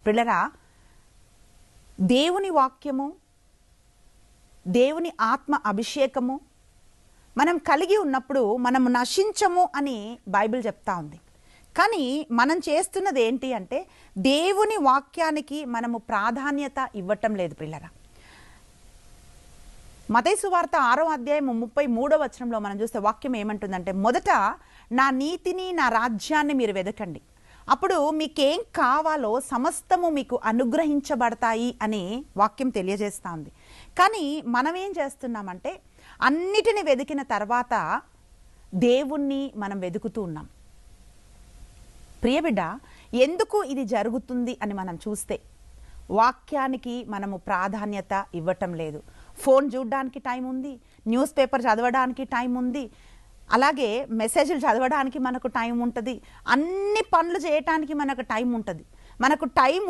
పిల్లరా, దేవుని వాక్యము, దేవుని ఆత్మ అభిషేకము మనం కలిగి ఉన్నప్పుడు మనము నశించము అని బైబిల్ చెప్తా ఉంది. కానీ మనం చేస్తున్నది ఏంటి అంటే దేవుని వాక్యానికి మనము ప్రాధాన్యత ఇవ్వటం లేదు. పిల్లరా, మత్తయి సువార్త 6వ అధ్యాయం 33వ వచనంలో మనం చూస్తే వాక్యం ఏమంటుందంటే, మొదట నా నీతిని నా రాజ్యాన్ని మీరు వెదకండి, అప్పుడు మీకేం కావాలో సమస్తము మీకు అనుగ్రహించబడతాయి అని వాక్యం తెలియజేస్తూ ఉంది. కానీ మనం ఏం చేస్తున్నామంటే అన్నిటిని వెతికిన తర్వాత దేవుణ్ణి మనం వెతుకుతూ ఉన్నాం. ప్రియబిడ్డ, ఎందుకు ఇది జరుగుతుంది అని మనం చూస్తే వాక్యానికి మనము ప్రాధాన్యత ఇవ్వటం లేదు. ఫోన్ చూడడానికి టైం ఉంది, న్యూస్ పేపర్ చదవడానికి టైం ఉంది, అలాగే మెసేజ్లు చదవడానికి మనకు టైం ఉంటుంది, అన్ని పనులు చేయటానికి మనకు టైం ఉంటుంది. మనకు టైం